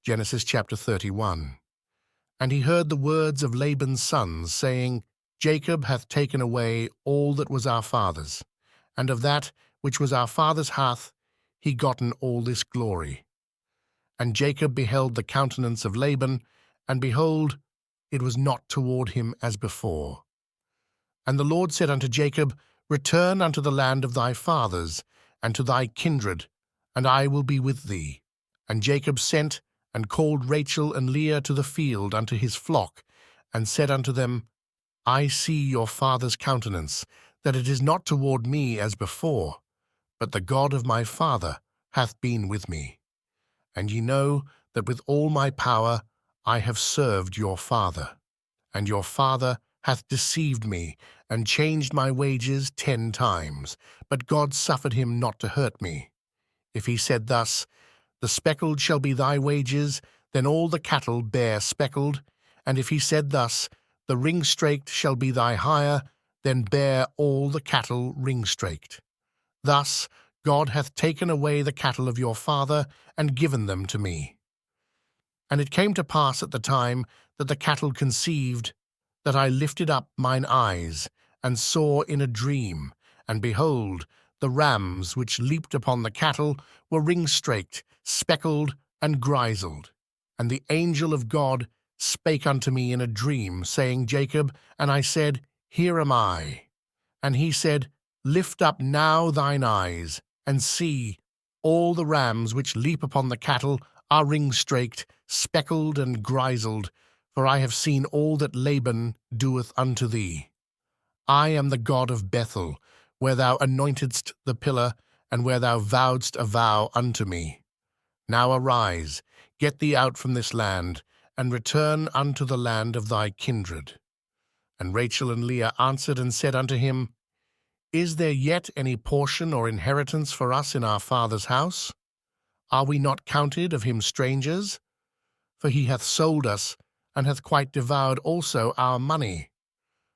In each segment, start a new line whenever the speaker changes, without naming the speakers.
Genesis chapter 31. And he heard the words of Laban's sons, saying, Jacob hath taken away all that was our father's, and of that which was our father's hath he gotten all this glory. And Jacob beheld the countenance of Laban, and behold, it was not toward him as before. And the Lord said unto Jacob, Return unto the land of thy fathers, and to thy kindred, and I will be with thee. And Jacob sent and called Rachel and Leah to the field unto his flock, and said unto them, I see your father's countenance, that it is not toward me as before, but the God of my father hath been with me. And ye know that with all my power I have served your father. And your father hath deceived me, and changed my wages 10 times, but God suffered him not to hurt me. If he said thus, The speckled shall be thy wages, then all the cattle bear speckled. And if he said thus, The ring-straked shall be thy hire, then bear all the cattle ring-straked. Thus God hath taken away the cattle of your father, and given them to me. And it came to pass at the time that the cattle conceived, that I lifted up mine eyes, and saw in a dream, and behold, the rams which leaped upon the cattle were ring-straked, speckled, and grisled. And the angel of God spake unto me in a dream, saying, Jacob, and I said, Here am I. And he said, Lift up now thine eyes, and see, all the rams which leap upon the cattle are ring-straked, speckled, and grisled, for I have seen all that Laban doeth unto thee. I am the God of Bethel, where thou anointedst the pillar, and where thou vowedst a vow unto me. Now arise, get thee out from this land, and return unto the land of thy kindred. And Rachel and Leah answered and said unto him, Is there yet any portion or inheritance for us in our father's house? Are we not counted of him strangers? For he hath sold us, and hath quite devoured also our money.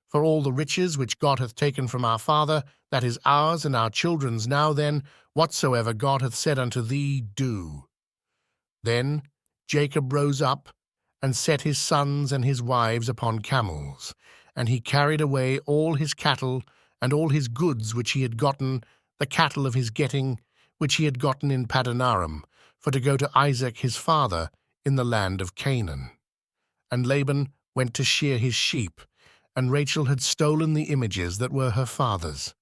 For all the riches which God hath taken from our father, that is ours and our children's. Now then, whatsoever God hath said unto thee, do. Then Jacob rose up, and set his sons and his wives upon camels, and he carried away all his cattle, and all his goods which he had gotten, the cattle of his getting, which he had gotten in Padanaram, for to go to Isaac his father in the land of Canaan. And Laban went to shear his sheep, and Rachel had stolen the images that were her father's.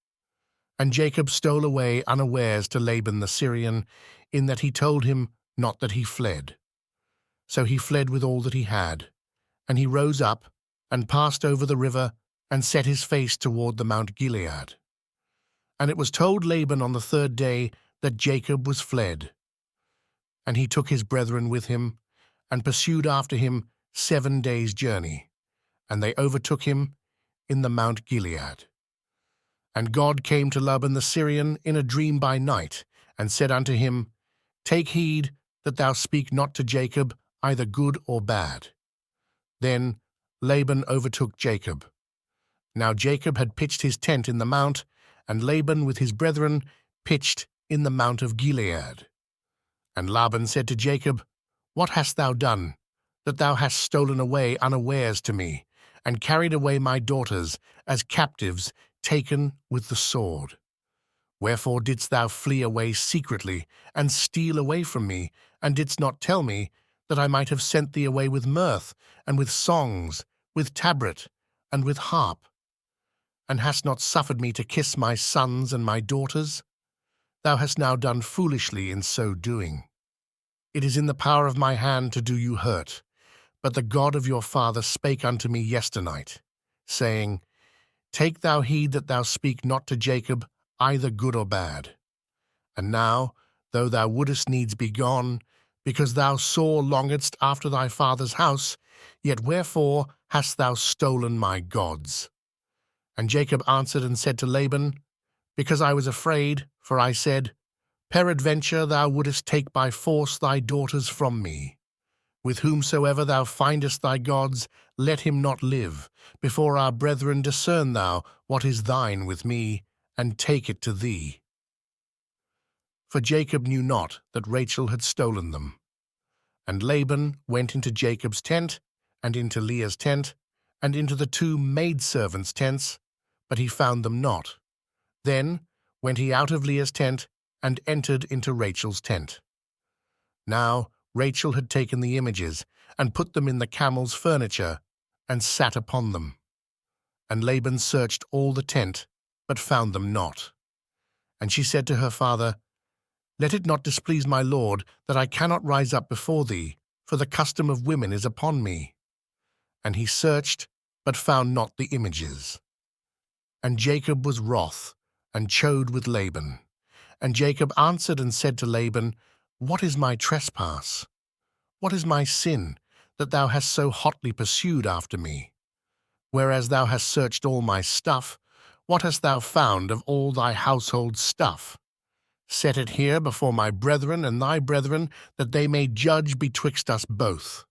And Jacob stole away unawares to Laban the Syrian, in that he told him not that he fled. So he fled with all that he had, and he rose up, and passed over the river, and set his face toward the Mount Gilead. And it was told Laban on the 3rd day that Jacob was fled. And he took his brethren with him, and pursued after him 7 days' journey, and they overtook him in the Mount Gilead. And God came to Laban the Syrian in a dream by night, and said unto him, Take heed that thou speak not to Jacob either good or bad. Then Laban overtook Jacob. Now Jacob had pitched his tent in the mount, and Laban with his brethren pitched in the Mount of Gilead. And Laban said to Jacob, What hast thou done, that thou hast stolen away unawares to me, and carried away my daughters as captives taken with the sword? Wherefore didst thou flee away secretly, and steal away from me, and didst not tell me, that I might have sent thee away with mirth, and with songs, with tabret, and with harp? And hast not suffered me to kiss my sons and my daughters? Thou hast now done foolishly in so doing. It is in the power of my hand to do you hurt, but the God of your father spake unto me yesternight, saying, Take thou heed that thou speak not to Jacob either good or bad. And now, though thou wouldest needs be gone, because thou sore longedst after thy father's house, yet wherefore hast thou stolen my gods? And Jacob answered and said to Laban, Because I was afraid, for I said, Peradventure thou wouldest take by force thy daughters from me. With whomsoever thou findest thy gods, let him not live. Before our brethren discern thou what is thine with me, and take it to thee. For Jacob knew not that Rachel had stolen them. And Laban went into Jacob's tent, and into Leah's tent, and into the two maidservants' tents, but he found them not. Then went he out of Leah's tent, and entered into Rachel's tent. Now Rachel had taken the images, and put them in the camel's furniture, and sat upon them. And Laban searched all the tent, but found them not. And she said to her father, Let it not displease my lord that I cannot rise up before thee, for the custom of women is upon me. And he searched, but found not the images. And Jacob was wroth, and chode with Laban. And Jacob answered and said to Laban, What is my trespass? What is my sin, that thou hast so hotly pursued after me? Whereas thou hast searched all my stuff, what hast thou found of all thy household stuff? Set it here before my brethren and thy brethren, that they may judge betwixt us both.